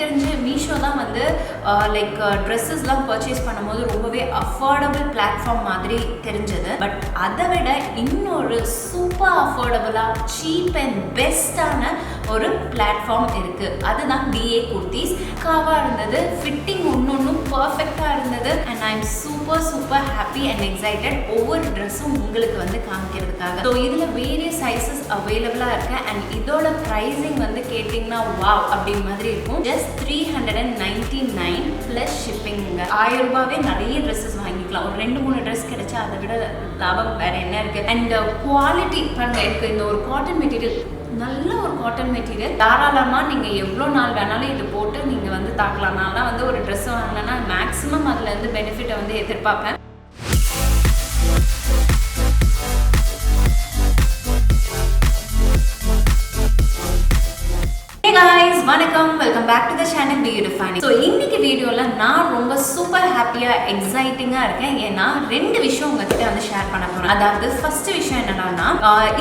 தெரிஞ்சு மீஷோ தான் வந்து லைக் ட்ரெஸ்ஸஸ்லாம் பர்ச்சேஸ் பண்ணும்போது ரொம்பவே அஃபோர்டபுள் பிளாட்ஃபார்ம் மாதிரி தெரிஞ்சது. பட் அதை விட இன்னொரு சூப்பர் அஃபோர்டபுளாக சீப் அண்ட் பெஸ்டான ஒரு பிளாட்ஃபார்ம் இருக்குது. அதுதான் BA குர்த்திஸ். காவாக இருந்தது, ஃபிட்டிங் ஒன்றும் பர்ஃபெக்டாக இருந்தது. And I am super happy and excited ஒவ்வொரு ட்ரெஸ்ஸும் உங்களுக்கு வந்து காமிக்கிறதுக்காக. ஸோ இதில் வேரியஸ் சைஸஸ் அவைலபிளாக இருக்கு. அண்ட் இதோட ப்ரைஸிங் வந்து கேட்டிங்கன்னா வாவ் அப்படின் மாதிரி இருக்கும். Just 399 plus shipping. 1000 ரூபாவே நிறைய ட்ரெஸ்ஸஸ் வாங்கிக்கலாம். ஒரு 2-3 ட்ரெஸ் கிடைச்சா அதை விட லாபம் வேற என்ன இருக்கு. அண்ட் குவாலிட்டி பாருங்க, எனக்கு இந்த ஒரு காட்டன் மெட்டீரியல், நல்ல ஒரு காட்டன் மெட்டீரியல், தாராளமாக நீங்கள் எவ்வளோ நாள் வேணாலும் இது போட்டு நீங்கள் வந்து தாக்கலாம். நான் வந்து ஒரு ட்ரெஸ் வாங்கினேன்னா மேக்ஸிமம் அதில் இருந்து பெனிஃபிட்டை வந்து எதிர்பார்ப்பேன். வணக்கம், welcome back to the channel BeYouDefining. So இன்னைக்கு வீடியோவில் நான் ரொம்ப சூப்பர் ஹாப்பியாக எக்ஸைட்டிங்காக இருக்கேன். ஏன்னா 2 விஷயம் உங்ககிட்ட வந்து ஷேர் பண்ண போகிறேன். அதாவது ஃபர்ஸ்ட் விஷயம் என்னன்னா,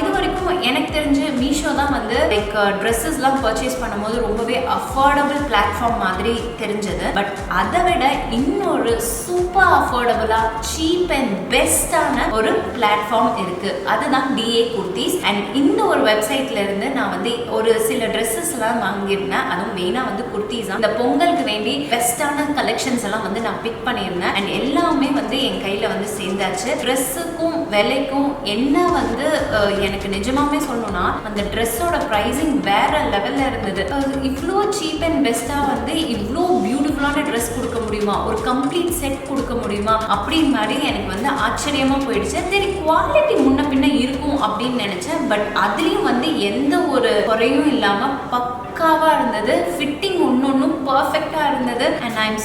இது வரைக்கும் எனக்கு தெரிஞ்சு மீஷோ தான் வந்து லைக் ட்ரெஸ்ஸஸ்லாம் பர்ச்சேஸ் பண்ணும்போது ரொம்பவே அஃபோர்டபுள் பிளாட்ஃபார்ம் மாதிரி தெரிஞ்சது. பட் அதை விட இன்னொரு சூப்பர் அஃபோர்டபுளாக சீப் அண்ட் பெஸ்டான ஒரு பிளாட்ஃபார்ம் இருக்குது. அதுதான் BA குர்த்திஸ். அண்ட் இந்த ஒரு வெப்சைட்ல இருந்து நான் வந்து ஒரு சில ட்ரெஸ்ஸஸ்லாம் வாங்கியிருந்தேன். அதுவும் மெயினா வந்து குர்த்திஸ் தான். இந்த பொங்கலுக்கு வேண்டி பெஸ்டான கலெக்ஷன்ஸ் எல்லாம் வந்து நான் பிக் பண்ணியிருந்தேன். அண்ட் எல்லாமே வந்து என் கையில வந்து சேர்ந்தாச்சு. ட்ரெஸ்ஸுக்கும் விலைக்கும் என்ன வந்து எனக்கு நிஜமாவே சொல்லணும்னா, அந்த ட்ரெஸ்ஸோட ப்ரைஸிங் வேற லெவல்ல இருந்தது. இவ்வளோ சீப் அண்ட் பெஸ்டா வந்து இவ்வளோ பியூட்டிஃபுல்லான ட்ரெஸ் கொடுக்க முடியுமா, ஒரு கம்ப்ளீட் செட் கொடுக்க முடியுமா அப்படின்னு மாதிரி எனக்கு வந்து ஆச்சரியமா போயிடுச்சு. சரி, குவாலிட்டி முன்ன பின்ன இருக்கும் அப்படின்னு நினைச்சேன். பட் அதுலயும் வந்து எந்த ஒரு குறையும் இல்லாம பக்காவா இருந்தது. ஃபிட்டிங் ஒன்றும் பர்ஃபெக்டா இருந்தது. And I am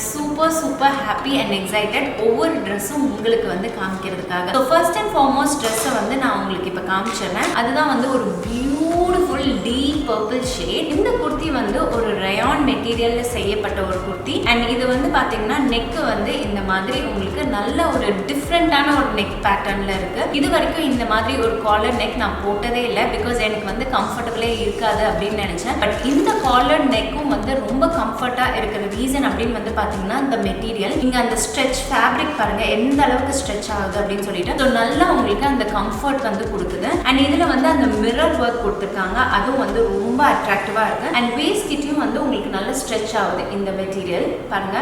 super happy and excited ஒவ்வொரு ட்ரெஸ்ஸும் உங்களுக்கு வந்து காமிக்கிறதுக்காக. ஸோ ஃபர்ஸ்ட் அண்ட் ஃபார்மோஸ்ட் ட்ரெஸ்ஸை வந்து நான் உங்களுக்கு இப்போ காமிச்சிடுறேன். அதுதான் வந்து ஒரு பியூட்டிஃபுல் டீப் பர்பிள் ஷேட். இந்த குர்த்தி வந்து ஒரு ரயான் மெட்டீரியல்ல செய்யப்பட்ட ஒரு குர்த்தி. அண்ட் இது வந்து பாத்தீங்கன்னா நெக் வந்து இந்த மாதிரி உங்களுக்கு நல்ல ஒரு டிஃப்ரெண்டான ஒரு நெக் பேட்டர்ன்ல இருக்கு. இது வரைக்கும் இந்த மாதிரி ஒரு காலர் நெக் நான் போட்டதே இல்லை. பிகாஸ் எனக்கு வந்து கம்ஃபர்டபுளே இருக்காது அப்படின்னு நினைச்சேன். பட் இந்த காலர் நெக்கும் வந்து ரொம்ப கம்ஃபர்ட்டா இருக்கிற ரீசன் அப்படின்னு வந்து பாத்தீங்கன்னா இந்த மெட்டீரியல், இங்க அந்த ஸ்ட்ரெச் ஃபேப்ரிக் பாருங்க எந்த அளவுக்கு ஸ்ட்ரெச் ஆகுது அப்படின்னு சொல்லிட்டு. ஸோ நல்லா உங்களுக்கு அந்த கம்ஃபர்ட் வந்து கொடுக்குது. அண்ட் இதுல வந்து அந்த மிரர் ஒர்க் கொடுத்துருக்காங்க. அதுவும் வந்து ரொம்ப அட்ராக்டிவா இருக்கு. அண்ட் வேஸ்ட் கிட்டையும் வந்து உங்களுக்கு நல்ல ஸ்ட்ரெச் ஆகுது இந்த மெட்டீரியல் பாருங்க.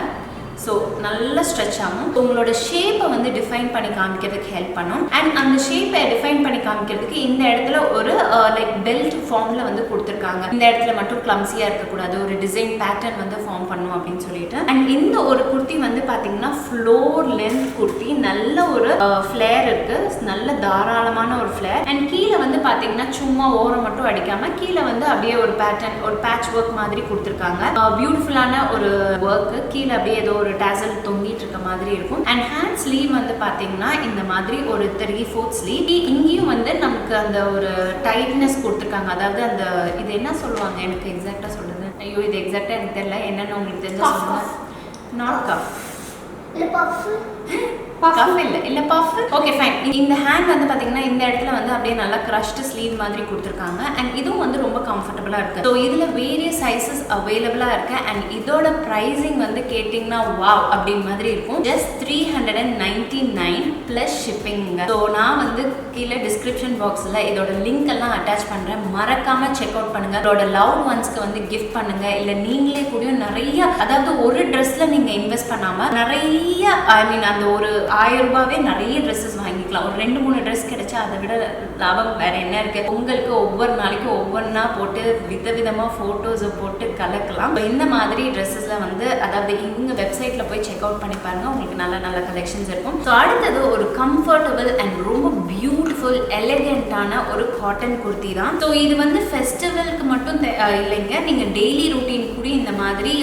ஸோ நல்ல ஸ்ட்ரெச் ஆகும். உங்களோட ஷேப்பை வந்து டிஃபைன் பண்ணி காமிக்கிறதுக்கு ஹெல்ப் பண்ணும். அண்ட் அந்த ஷேப்பை டிஃபைன் பண்ணி காமிக்கிறதுக்கு இந்த இடத்துல ஒரு லைக் பெல்ட் ஃபார்ம்ல வந்து கொடுத்துருக்காங்க. இந்த இடத்துல மட்டும் கிளம்ஸியா இருக்கக்கூடாது, ஒரு டிசைன் பேட்டர்ன் வந்து ஃபார்ம் பண்ணும் அப்படின்னு சொல்லிட்டு. அண்ட் இந்த ஒரு குர்த்தி வந்து பாத்தீங்கன்னா ஃப்ளோர் லென்த் குர்த்தி, நல்ல ஒரு ஃபிளேர் இருக்கு, நல்ல தாராளமான ஒரு ஃபிளேர். அண்ட் கீழே வந்து பாத்தீங்கன்னா சும்மா ஓரம் மட்டும் அடிக்காம கீழே வந்து அப்படியே ஒரு பேட்டர்ன், ஒரு பேட்ச் ஒர்க் மாதிரி கொடுத்துருக்காங்க. பியூட்டிஃபுல்லான ஒரு ஒர்க். கீழே அப்படியே ஏதோ ஒரு டாசல் தொங்கிட்டு இருக்க மாதிரி இருக்கும். அண்ட் ஹேண்ட் ஸ்லீவ் வந்து பாத்தீங்கன்னா இந்த மாதிரி ஒரு 3/4 ஸ்லீவ். இங்கேயும் வந்து நமக்கு அந்த ஒரு டைட்னஸ் கொடுத்துருக்காங்க. அதாவது அந்த இது என்ன சொல்லுவாங்க, எனக்கு எக்ஸாக்டா சொல்லுது, ஐயோ இது எக்ஸாக்டா எனக்கு தெரியல, என்னன்னு உங்களுக்கு தெரிஞ்ச சொல்லுங்க. நாட் கஃப் இல்ல பஃப், கஃப் இல்ல பஃப். Okay fine. இந்த ஹேண்ட் வந்து பாத்தீங்கன்னா இந்த இடத்துல வந்து அப்படியே நல்லா கிரஷ்ட் ஸ்லீவ் மாதிரி கொடுத்துருக்காங்க. அண்ட் இதுவும் வந்து ரொம்ப கம்ஃபர்டபுளா இருக்கு. ஸோ இதுல வேரியஸ் சைஸஸ் அவைலபிளா இருக்கு. அண்ட் இதோட பிரைசிங் வந்து கேட்டிங்கன்னா வாவ் அப்படின்னு மாதிரி இருக்கும். Just 399 plus shipping. ஸோ நான் வந்து கீழே டிஸ்கிரிப்ஷன் பாக்ஸ்ல இதோட லிங்க் எல்லாம் அட்டாச் பண்றேன். மறக்காம செக் அவுட் பண்ணுங்க. இதோட லவ் ஒன்ஸ்க்கு வந்து கிஃப்ட் பண்ணுங்க. இல்ல நீங்களே கூட நிறைய, அதாவது ஒரு ட்ரெஸ்ல நீங்க இன்வெஸ்ட் பண்ணாம நிறைய, ஐ மீன் அந்த ஒரு 1000 ரூபாவே நிறைய ட்ரெஸ்ஸஸ் வாங்கிக்கலாம். ஒரு 2-3 ட்ரெஸ் கிடைச்சா அதை விட லாபம் வேற என்ன இருக்கு. உங்களுக்கு ஒவ்வொரு நாளைக்கும் ஒவ்வொன்றா போட்டு விதவிதமா போட்டோஸை போட்டு கலக்கலாம். இந்த மாதிரி ட்ரெஸ்ஸஸ்ல வந்து அதாவது இவங்க வெப்சைட்ல போய் செக் அவுட் பண்ணி பாருங்க, உங்களுக்கு நல்ல நல்ல கலெக்ஷன்ஸ் இருக்கும். ஸோ அடுத்தது ஒரு கம்ஃபர்டபுள் அண்ட் ரொம்ப பியூட்டிஃபுல் எலிகென்ட்டான ஒரு காட்டன் குர்த்தி தான். ஸோ இது வந்து ஃபெஸ்டிவலுக்கு மட்டும் இல்லைங்க, நீங்க டெய்லி ரூட்டீன் கூட இந்த மாதிரி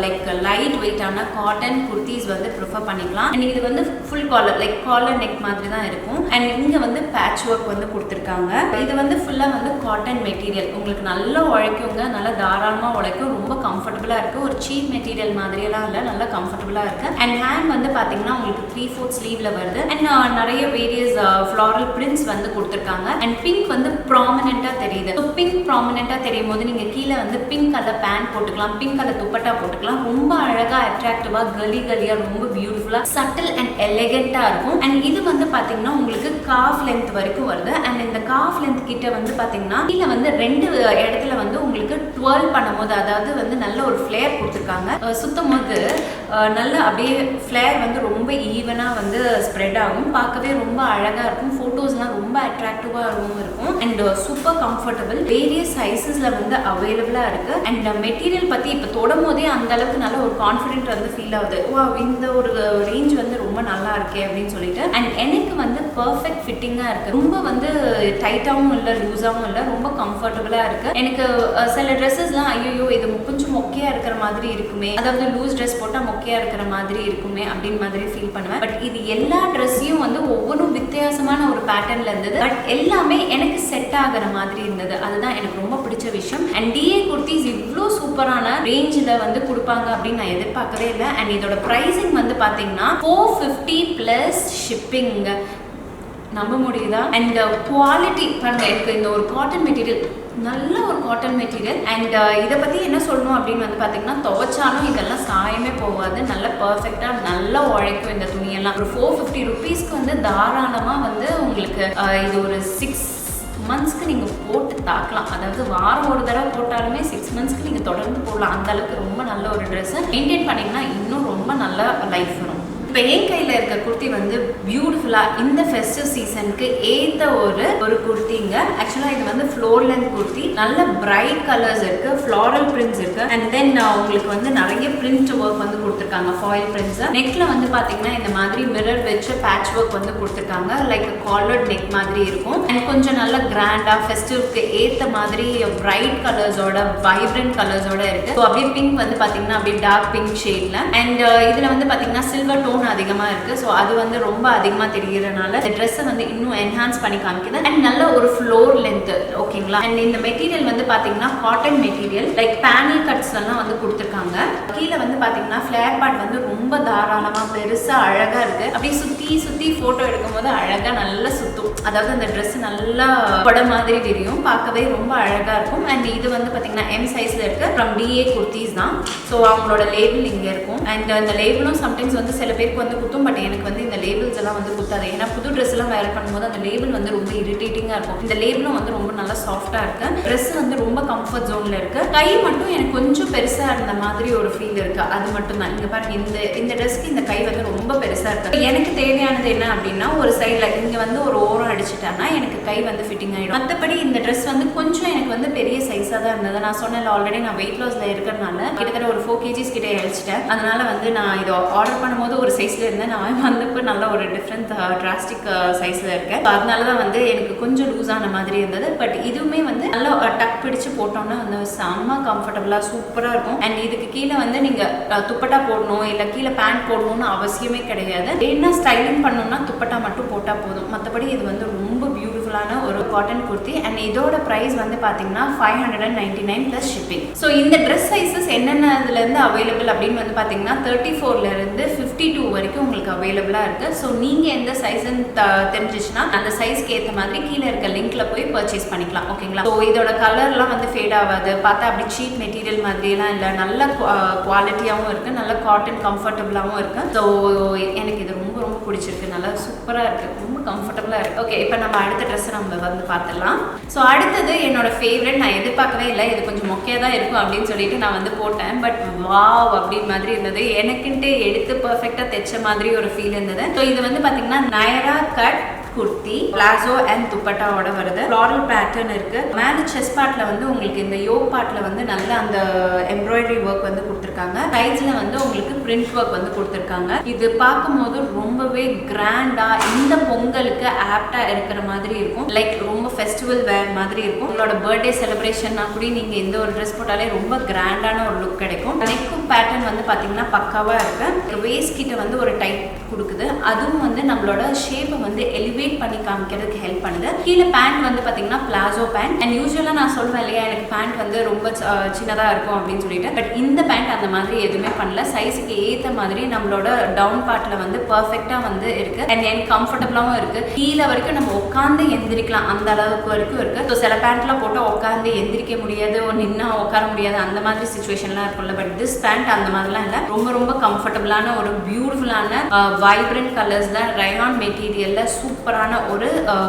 லைக் லைட் வெயிட்டான காட்டன் குர்த்திஸ் வந்து ப்ரிஃபர் பண்ணிக்கலாம். அண்ட் இது வந்து full collar, like collar neck மாதிரி தான் இருக்கு. இருக்கும். அண்ட் இங்க வந்து பேட்ச் ஒர்க் வந்து கொடுத்துருக்காங்க. இது வந்து ஃபுல்லா வந்து காட்டன் மெட்டீரியல், உங்களுக்கு நல்லா உழைக்குங்க, நல்லா தாராளமா உழைக்கும், ரொம்ப கம்ஃபர்டபுளா இருக்கு. ஒரு சீப் மெட்டீரியல் மாதிரியெல்லாம் இல்லை, நல்லா கம்ஃபர்டபுளா இருக்கு. அண்ட் ஹேண்ட் வந்து பாத்தீங்கன்னா உங்களுக்கு 3/4 ஸ்லீவ்ல வருது. அண்ட் நிறைய வேரியஸ் ஃப்ளாரல் பிரிண்ட்ஸ் வந்து கொடுத்துருக்காங்க. அண்ட் பிங்க் வந்து ப்ராமினென்ட்டா தெரியுது. ஸோ பிங்க் ப்ராமினென்ட்டா தெரியும் போது நீங்க கீழே வந்து பிங்க் கலர் பேண்ட் போட்டுக்கலாம், பிங்க் கலர் துப்பட்டா போட்டுக்கலாம். ரொம்ப அழகா அட்ராக்டிவா கலியா ரொம்ப பியூட்டிஃபுல்லா சட்டில் அண்ட் எலிகென்ட்டா இருக்கும். அண்ட் இது வந்து பாத்தீங்கன்னா உங்களுக்கு காஃப் லென்த் வரைக்கும் வருது. அண்ட் இந்த காஃப் லென்த் கிட்ட வந்து பாத்தீங்கன்னா கீழே வந்து 2 இடத்துல வந்து உங்களுக்கு ட்வர்ல் பண்ணும்போது, அதாவது வந்து நல்ல ஒரு ஃபிளேர் கொடுத்துருக்காங்க. சுத்தும் போது நல்ல அப்படியே ஃபிளேர் வந்து ரொம்ப ஈவனா வந்து ஸ்ப்ரெட் ஆகும். பார்க்கவே ரொம்ப அழகா இருக்கும். போட்டோஸ்லாம் ரொம்ப அட்ராக்டிவாகவும் இருக்கும். And super comfortable. வேரியஸ் சைஸஸ்ல வந்து அவைலபிளா இருக்கு. அண்ட் மெட்டீரியல் பத்தி இப்ப தொடும் போதே அந்த அளவுக்கு நல்ல ஒரு கான்ஃபிடென்ட் வந்து ஃபீல் ஆகுது. இந்த ஒரு ரேஞ்ச் வந்து ரொம்ப நல்லா இருக்கே அப்படின்னு சொல்லிட்டு. அண்ட் எனக்கு வந்து பர்ஃபெக்ட் ஃபிட்டிங்கா இருக்கு. ரொம்ப வந்து டைட்டாவும் இல்லை, லூஸாவும் இல்லை, ரொம்ப கம்ஃபர்டபுளா இருக்கு. எனக்கு சில ட்ரெஸ்ஸஸ்லாம் ஐயோ இது கொஞ்சம் மொக்கையா இருக்கிற மாதிரி இருக்குமே, அதாவது லூஸ் ட்ரெஸ் போட்டா மொக்கையா இருக்கிற மாதிரி இருக்குமே அப்படின்னு மாதிரி ஃபீல் பண்ணுவேன். பட் இது எல்லா ட்ரெஸ்ஸையும் வந்து ஒவ்வொன்றும் வித்தியாசமான ஒரு பேட்டர்ன்ல இருந்தது. பட் எல்லாமே எனக்கு செட் ஆகிற மாதிரி இருந்தது. அதுதான் எனக்கு ரொம்ப பிடிச்ச விஷயம். அண்ட் டிஏ குர்த்திஸ் இவ்வளோ சூப்பரான ரேஞ்சில் வந்து கொடுப்பாங்க அப்படின்னு நான் எதிர்பார்க்கவே இல்லை. அண்ட் இதோட ப்ரைஸிங் வந்து பார்த்தீங்கன்னா 450 ப்ளஸ் ஷிப்பிங். நம்ப முடியுதா? அண்ட் குவாலிட்டி பாருங்க, எனக்கு இந்த ஒரு காட்டன் மெட்டீரியல், நல்ல ஒரு காட்டன் மெட்டீரியல். அண்ட் இதை பற்றி என்ன சொல்லணும் அப்படின்னு வந்து பார்த்தீங்கன்னா, துவைச்சாலும் இதெல்லாம் சாயமே போகாது, நல்ல பர்ஃபெக்டாக நல்லா உழைக்கும் இந்த துணியெல்லாம். ஒரு 450 ருபீஸ்க்கு வந்து தாராளமாக வந்து உங்களுக்கு இது ஒரு 6 மந்த்ஸ்க்கு நீங்கள் போட்டு தாக்கலாம். அதாவது வாரம் ஒரு தடவை போட்டாலுமே 6 மந்த்ஸ்க்கு நீங்கள் தொடர்ந்து போடலாம். அந்த அளவுக்கு ரொம்ப நல்ல ஒரு ட்ரெஸ்ஸை மெயின்டைன் பண்ணிங்கன்னா இன்னும் ரொம்ப நல்ல லைஃப் வரும். இப்போ என் கையில் இருக்க குர்த்தி வந்து பியூட்டிஃபுல்லாக இந்த ஃபெஸ்டிவ் சீசனுக்கு ஏற்ற ஒரு குர்த்திங்க. ஆக்சுவலாக இது வந்து ஃப்ளோர் லென்த் குர்த்தி, நல்ல பிரைட் கலர்ஸ் இருக்குது, ஃப்ளாரல் பிரிண்ட்ஸ் இருக்குது. அண்ட் தென் உங்களுக்கு வந்து நிறைய பிரிண்ட் ஒர்க் வந்து கொடுத்துருக்காங்க, ஃபாயில் பிரிண்ட்ஸ். நெக்கில் வந்து பார்த்தீங்கன்னா இந்த மாதிரி மிரர் வச்சு பேட்ச் ஒர்க் வந்து கொடுத்துருக்காங்க, லைக் காலர்ட் நெக் மாதிரி இருக்கும். அண்ட் கொஞ்சம் நல்ல கிராண்டாக ஃபெஸ்டிவ்க்கு ஏற்ற மாதிரி பிரைட் கலர்ஸோட, வைப்ரண்ட் கலர்ஸோட இருக்குது. ஸோ அப்படியே பிங்க் வந்து பார்த்தீங்கன்னா அப்படியே டார்க் பிங்க் ஷேடில். அண்ட் இதில் வந்து பார்த்தீங்கன்னா சில்வர் டோன் அதிகமா இருக்கு. சோ அது வந்து ரொம்ப அதிகமா தெரியறனால இந்த Dress-ஐ வந்து இன்னும் என்ஹான்ஸ் பண்ணி காமிக்குது. அண்ட் நல்ல ஒரு ஃப்ளோர் லென்த், ஓகேங்களா? அண்ட் இந்த மெட்டீரியல் வந்து பாத்தீங்கன்னா cotton material, like panel cuts எல்லாம் வந்து கொடுத்துருக்காங்க. கீழே வந்து பாத்தீங்கன்னா ஃபிளேர் பார்ட் வந்து ரொம்ப தாராளமா பெருசா அழகா இருக்கு. அப்படியே சுத்தி போட்டோ எடுக்கும் போது அழகா நல்லா சுத்தும். அதாவது அந்த Dress நல்லா படம் மாதிரி தெரியும், பார்க்கவே ரொம்ப அழகா இருக்கும். அண்ட் இது வந்து பாத்தீங்கன்னா M சைஸ்ல இருக்கு, ஃப்ரம் DA குர்த்திஸ் தான். ஸோ அவங்களோட லேபிள் இங்க இருக்கும். அண்ட் அந்த லேபிளும் சம்டைம்ஸ் வந்து சில பேருக்கு வந்து குத்தும், பட் எனக்கு வந்து இந்த லேபிள்ஸ் எல்லாம் வந்து குத்தாது. ஏன்னா புது ட்ரெஸ் எல்லாம் வேர் பண்ணும்போது அந்த லேபிள் வந்து ரொம்ப இரிட்டேட்டிங்கா இருக்கும். இந்த லேபிளும் வந்து ரொம்ப நல்லா சாஃப்டா இருக்கு. ட்ரெஸ் வந்து ரொம்ப கம்ஃபர்ட் ஜோன்ல இருக்கு. கை மட்டும் எனக்கு கொஞ்சம் பெருசா இருந்த மாதிரி ஒரு ஃபீல் இருக்கு, அது மட்டும் தான். இங்க பாருங்க, இந்த ட்ரெஸ்க்கு இந்த கை வந்து ரொம்ப பெருசா இருக்கு. எனக்கு தேவையானது என்ன அப்படின்னா, ஒரு சைட்ல இங்க வந்து ஒரு ஓரம் அடிச்சுட்டேன்னா எனக்கு கை வந்து ஃபிட்டிங் ஆயிடும். மற்றபடி இந்த ட்ரெஸ் வந்து கொஞ்சம் எனக்கு வந்து பெரிய சைஸா தான் இருந்தது. நான் சொன்னேன் ஆல்ரெடி நான் வெயிட் லாஸ்ல இருக்கிறதுனால கிட்டத்தட்ட ஒரு 4 kgs கிட்ட அழிச்சிட்டேன். அதனால வந்து நான் இதை ஆர்டர் பண்ணும்போது ஒரு சைஸ்ல இருந்தேன், நான் வந்து இப்போ நல்ல ஒரு டிஃப்ரெண்ட் டிராஸ்டிக் சைஸ்ல இருக்கேன். அதனால தான் வந்து எனக்கு கொஞ்சம் லூஸ் ஆன மாதிரி இருந்தது. பட் இதுவுமே வந்து நல்லா டக் பிடிச்சு போட்டோம்னா வந்து செம்ம கம்ஃபர்டபுளா சூப்பரா இருக்கும். அண்ட் இதுக்கு கீழே வந்து நீங்க துப்பட்டா போடணும் இல்ல கீழே பேண்ட் போடணும்னு அவசியமே கிடையாது. என்ன ஸ்டைலிங் பண்ணணும்னா துப்பட்டா மட்டும் போட்டா போதும். மற்றபடி இது வந்து ரொம்ப பியூட்டிஃபுல்லான ஒரு காட்டன் குர்த்தி. அண்ட் இதோட பிரைஸ் வந்து பாத்தீங்கன்னா 599 பிளஸ் ஷிப்பிங். ஸோ இந்த ட்ரெஸ் சைஸஸ் என்னென்னதுல இருந்து அவைலபிள் அப்படின்னு வந்து பாத்தீங்கன்னா 34ல இருந்து 52 வரைக்கும் உங்களுக்கு அவைலபிளா இருக்கு. ஸோ நீங்க எந்த சைஸ்ன்னு தெரிஞ்சிச்சுன்னா அந்த சைஸ்க்கு ஏற்ற மாதிரி கீழே இருக்க லிங்க்ல போய் பர்ச்சேஸ் பண்ணிக்கலாம், ஓகேங்களா? ஸோ இதோட கலர்லாம் வந்து ஃபேட் ஆகாது, பார்த்தா அப்படி சீப் மெட்டீரியல் மாதிரியெல்லாம் இல்லை, நல்ல குவாலிட்டியாகவும் இருக்கு, நல்ல காட்டன் கம்ஃபர்டபுளாகவும் இருக்கு. ஸோ எனக்கு இது ரொம்ப ரொம்ப பிடிச்சிருக்கு, நல்லா சூப்பரா இருக்கு, ரொம்ப கம்ஃபர்டபுளா இருக்கு. ஓகே, இப்போ நம்ம அடுத்த ட்ரெஸ் நம்ம வந்து பார்த்துடலாம். ஸோ அடுத்தது என்னோட ஃபேவரட், நான் எதிர்பார்க்கவே இல்லை இது கொஞ்சம் மொக்கையா தான் இருக்கும் அப்படின்னு சொல்லிட்டு நான் வந்து போட்டேன். பட் வாவ் அப்படின்னு மாதிரி இருந்தது, எனக்குன்ட்டு எடுத்து பர்ஃபெக்டா தைச்ச மாதிரி ஒரு ஃபீல் இருந்தது. ஸோ இது வந்து பாத்தீங்கன்னா Nayara cut kurti, palazzo and துப்பட்டாவோட வருது. ஃப்ளாரல் பேட்டர்ன் இருக்கு. மேல செஸ்ட் பார்ட்ல வந்து உங்களுக்கு இந்த யோக் பார்ட்ல வந்து நல்ல அந்த எம்ப்ராய்டரி ஒர்க் வந்து கொடுத்துருக்காங்க. சைட்ஸ்ல வந்து உங்களுக்கு பிரிண்ட் ஒர்க் வந்து கொடுத்துருக்காங்க. இது பார்க்கும்போது ரொம்பவே கிராண்டா இந்த பொங்கலுக்கு ஆப்டா இருக்கிற மாதிரி இருக்கும். லைக் ரொம்ப ஃபெஸ்டிவல் வேர் மாதிரி இருக்கும். உங்களோட பர்த்டே செலிப்ரேஷன்னா கூட நீங்க இந்த ஒரு ட்ரெஸ் போட்டாலே ரொம்ப கிராண்டான ஒரு லுக் கிடைக்கும். நெக் பேட்டர்ன் வந்து பாத்தீங்கன்னா பக்காவா இருக்கு. வேஸ்ட் கிட்ட வந்து ஒரு டைட் கொடுக்குது. அதுவும் வந்து நம்மளோட ஷேப்பை வந்து எலிவேட் பண்ணி காமிக்கிறதுக்கு ஹெல்ப் பண்ணுது. கீழே பேண்ட் வந்து பாத்தீங்கன்னா பிளாசோ பேண்ட். அண்ட் யூஸ்வலா நான் சொல்வேன் இல்லையா, எனக்கு பேண்ட் வந்து ரொம்ப சின்னதா இருக்கும் அப்படின்னு சொல்லிட்டு. பட் இந்த பேண்ட் அந்த மாதிரி எதுவுமே பண்ணல. சைஸுக்கு ஏத்த மாதிரி நம்மளோட டவுன் பார்ட்ல வந்து பெர்ஃபெக்ட்டா வந்து இருக்கு. அண்ட் எனக்கு கம்ஃபர்டபுளாவும் இருக்கு. கீழே வரைக்கும் நம்ம உட்காந்து எந்திரிக்கலாம் அந்த அளவுக்கு வரைக்கும் இருக்கு. ஸோ சில பேண்ட்லாம் போட்டு உட்காந்து எந்திரிக்க முடியாது, நின்னா உட்கார முடியாது, அந்த மாதிரி சிச்சுவேஷன்லாம் இருக்கும்ல. பட் திஸ் பேண்ட் அந்த மாதிரிலாம் இல்லை. ரொம்ப ரொம்ப கம்ஃபர்டபுளான ஒரு பியூட்டிஃபுல்லான வைப்ரண்ட் கலர்ஸ்ல ரயான் மெட்டீரியல்ல சூப்பரான ஒரு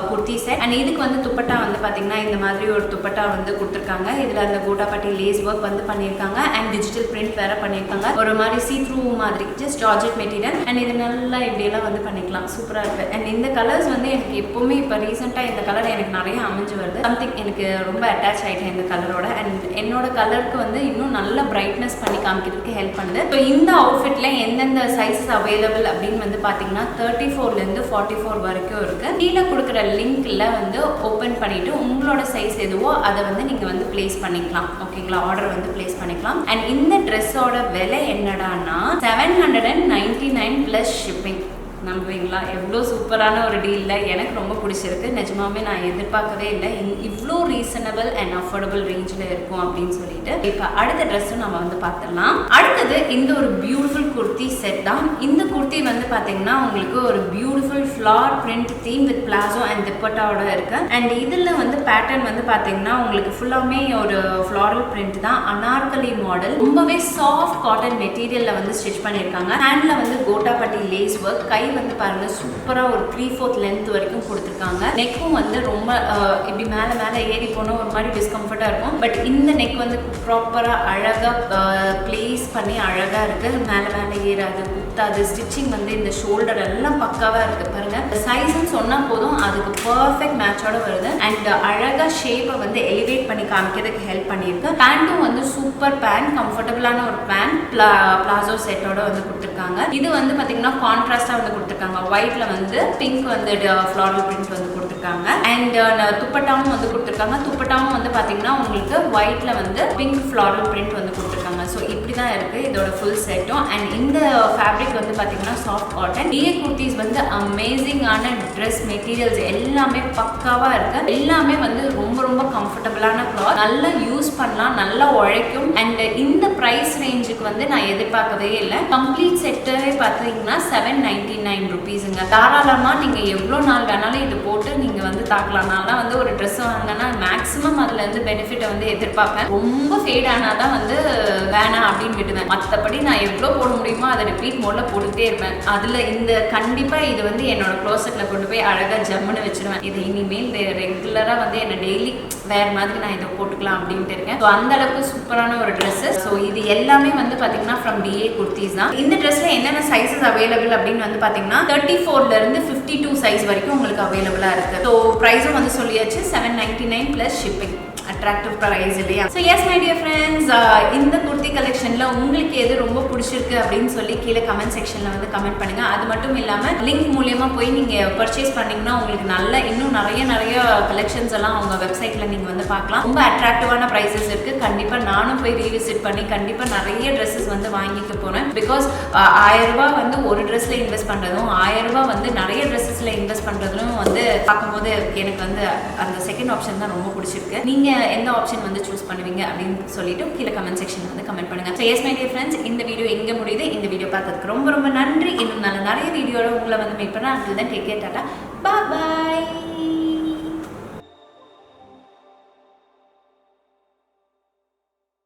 குர்த்தி செட். அண்ட் இதுக்கு வந்து துப்பட்டா வந்து பாத்தீங்கன்னா இந்த மாதிரி ஒரு துப்பட்டா வந்து கொடுத்துருக்காங்க. இதுல அந்த கோட்டாபட்டி லேஸ் ஒர்க் வந்து பண்ணியிருக்காங்க. அண்ட் டிஜிட்டல் பிரிண்ட் வேற பண்ணியிருக்காங்க. ஒரு மாதிரி சீ த்ரூ மாதிரி ஜஸ்ட் ஜார்ஜெட் மெட்டீரியல். அண்ட் இது நல்லா இப்படியெல்லாம் வந்து பண்ணிக்கலாம். சூப்பரா இருக்கு. அண்ட் இந்த கலர்ஸ் வந்து எனக்கு எப்பவுமே இப்போ ரீசெண்டா இந்த கலர் எனக்கு நிறைய அமைஞ்சு வருது. சம்திங் எனக்கு ரொம்ப அட்டாச் ஆயிட்டேன் இந்த கலரோட. அண்ட் என்னோட கலருக்கு வந்து இன்னும் நல்ல பிரைட்னஸ் பண்ணி காமிக்கிறதுக்கு ஹெல்ப் பண்ணுது. ஸோ இந்த அவுட்ஃபிட்ல எந்தெந்த சைஸஸ் அவைலபிள் அப்படின்னு வந்து பாத்தீங்கன்னா 34லேருந்து 44 வரைக்கும் இருக்கு. கீழே கொடுக்குற லிங்க்ல வந்து ஓப்பன் பண்ணிட்டு உங்களோட சைஸ் எதுவோ அதை வந்து நீங்க வந்து பிளேஸ் பண்ணிக்கலாம். ஓகேங்களா, ஆர்டர் வந்து பிளேஸ் பண்ணிக்கலாம். அண்ட் இந்த ட்ரெஸ்ஸோட விலை என்னடான்னா 799 பிளஸ் ஷிப்பிங். நம்புவீங்களா? எவ்வளோ சூப்பரான ஒரு டீல்ல. எனக்கு ரொம்ப பிடிச்சிருக்கு. நிஜமாவே நான் எதிர்பார்க்கவே இல்லை இவ்வளோ ரீசனபிள் அண்ட் அஃபோர்டபுள் ரேஞ்சில் இருக்கும் அப்படின்னு சொல்லிட்டு. இப்போ அடுத்த ட்ரெஸ்ஸும் நம்ம வந்து பார்த்துடலாம். அடுத்தது இந்த ஒரு பியூட்டிஃபுல் குர்த்தி செட் தான். இந்த குர்த்தி வந்து பார்த்தீங்கன்னா உங்களுக்கு ஒரு beautiful floral print theme with palazzo and துப்பட்டாவோட இருக்கு. அண்ட் இதில் வந்து பேட்டர்ன் வந்து பார்த்தீங்கன்னா உங்களுக்கு ஃபுல்லாமே ஒரு ஃப்ளாரல் பிரிண்ட் தான். அனார்கலி மாடல். ரொம்பவே சாஃப்ட் காட்டன் மெட்டீரியல்ல வந்து ஸ்டிச் பண்ணியிருக்காங்க. ஹேண்ட்ல வந்து கோட்டாபட்டி லேஸ் ஒர்க். கை வந்து பாருங்க சூப்பரா ஒரு 3/4 லென்த் வரைக்கும் கொடுத்துருக்காங்க. நெக்கும் வந்து ரொம்ப இப்படி மேலே மேலே ஏறி போன ஒரு மாதிரி டிஸ்கம்ஃபர்ட்டா இருக்கும். பட் இந்த நெக் வந்து ப்ராப்பரா அழகா பிளேஸ் பண்ணி அழகா இருக்கு. மேலே மேலே ஏறாது, குத்தாது. ஸ்டிச்சிங் வந்து இந்த ஷோல்டர் எல்லாம் பக்காவா இருக்கு. பாருங்க சைஸ்ன்னு சொன்னா போதும் அதுக்கு பர்ஃபெக்ட் மேட்சோட வருது. அண்ட் அழகா ஷேப்பை வந்து எலிவேட் பண்ணி காமிக்கிறதுக்கு ஹெல்ப் பண்ணியிருக்கு. பேண்ட்டும் வந்து சூப்பர் பேண்ட், கம்ஃபர்டபுளான ஒரு பேண்ட், பிளாசோ செட்டோட வந்து கொடுத்துருக்காங்க. இது வந்து பாத்தீங்கன்னா கான்ட்ராஸ்டா வந்து கொடுத்துருக்காங்க. ஒயிட்ல வந்து பிங்க் வந்து ஃப்ளாரல் பிரிண்ட் வந்து கொடுத்துருக்காங்க. அண்ட் துப்பட்டாவும் வந்து கொடுத்துருக்காங்க. துப்பட்டாவும் வந்து பாத்தீங்கன்னா உங்களுக்கு ஒயிட்ல வந்து பிங்க் ஃப்ளாரல் பிரிண்ட் வந்து கொடுத்துருக்காங்க. ஸோ இப்படிதான் இருக்கு இதோட ஃபுல் செட்டும். அண்ட் இந்த ஃபேப்ரிக் வந்து பாத்தீங்கன்னா சாஃப்ட் காட்டன். BA குர்த்திஸ் வந்து அமேசிங்கான ட்ரெஸ் மெட்டீரியல்ஸ் எல்லாமே பக்காவா இருக்கு. எல்லாமே வந்து ரொம்ப ரொம்ப கம்ஃபர்டபுளான கிளாத். நல்லா யூஸ் பண்ணலாம், நல்லா உழைக்கும். அண்ட் இந்த பிரைஸ் ரேஞ்சுக்கு வந்து நான் எதிர்பார்க்கவே இல்லை. கம்ப்ளீட் செட்டே பார்த்தீங்கன்னா 799 ருபீஸுங்க. தாராளமா நீங்க எவ்வளோ நாள் வேணாலும் இது போட்டு நீங்க வந்து தாக்கலாம். நான் வந்து ஒரு ட்ரெஸ் வாங்கினா மேக்ஸிமம் அதுல இருந்து பெனிஃபிட்டை வந்து எதிர்பார்ப்பேன். ரொம்ப ஃபேட் ஆனாதான் வந்து வேணாம் அப்படின்னு விட்டுவேன். மற்றபடி நான் எவ்வளோ போட முடியுமோ அதை ரிப்பீட் மோட்ல போட்டுட்டே இருப்பேன். அதுல இந்த கண்டிப்பா இது வந்து என்னோட க்ளோசெட்ல கொண்டு போய் அழகா ஜம்முன்னு வச்சிருவேன். இது இனிமேல் ரெகுலரா வந்து என்ன டெய்லி வேற மாதிரி நான் இதை போட்டுக்கலாம் அப்படின்ட்டு இருக்கேன். ஸோ அந்த அளவுக்கு சூப்பரான ஒரு ட்ரெஸ். ஸோ இது எல்லாமே வந்து பாத்தீங்கன்னா ஃப்ரம் BA குர்த்திஸ் தான். இந்த ட்ரெஸ்ல என்னென்ன சைஸஸ் அவைலபிள் அப்படின்னு வந்து பாத்தீங்கன்னா 34லேருந்து 52 சைஸ் வரைக்கும் உங்களுக்கு அவைலபிளா இருக்கு. ஸோ ப்ரைஸும் வந்து சொல்லியாச்சு 799 பிளஸ் ஷிப்பிங். அட்ராக்டிவ் ப்ரைஸ் இல்லையா? So S my dear friends, இந்த குர்த்தி கலெக்ஷன்ல உங்களுக்கு எது ரொம்ப பிடிச்சிருக்கு அப்படின்னு சொல்லி கீழே கமெண்ட் செக்ஷன்ல வந்து கமெண்ட் பண்ணுங்க. அது மட்டும் இல்லாம லிங்க் மூலியமா போய் நீங்க பர்ச்சேஸ் பண்ணீங்கன்னா உங்களுக்கு நல்ல இன்னும் நிறைய கலெக்ஷன்ஸ் எல்லாம் அவங்க வெப்சைட்ல நீங்க வந்து பார்க்கலாம். ரொம்ப அட்ராக்டிவான ப்ரைஸஸ் இருக்கு. கண்டிப்பா நானும் போய் ரீவிசிட் பண்ணி கண்டிப்பா நிறைய ட்ரெஸ்ஸஸ் வந்து வாங்கிக்க போறேன். பிகாஸ் 1000 ரூபாய் வந்து ஒரு ட்ரெஸ்ல இன்வெஸ்ட் பண்றதும் 1000 ரூபாய் வந்து நிறைய ட்ரெஸ்ஸஸ்ல இன்வெஸ்ட் பண்றதும் வந்து பார்க்கும்போது எனக்கு வந்து அந்த செகண்ட் ஆப்ஷன் தான் ரொம்ப பிடிச்சிருக்கு. நீங்க எந்த ஆப்ஷன் வந்து சூஸ் பண்ணுவீங்க அப்படின்னு சொல்லிட்டு கீழே கமெண்ட் செக்ஷன் வந்து கமெண்ட் பண்ணுங்க. So S my dear friends, இந்த வீடியோ எங்க முடியுது? இந்த வீடியோ பார்த்ததுக்கு ரொம்ப ரொம்ப நன்றி. இன்னும் நிறைய வீடியோட உங்களை வந்து மீட் பண்ண. until then take care, Tata, bye bye.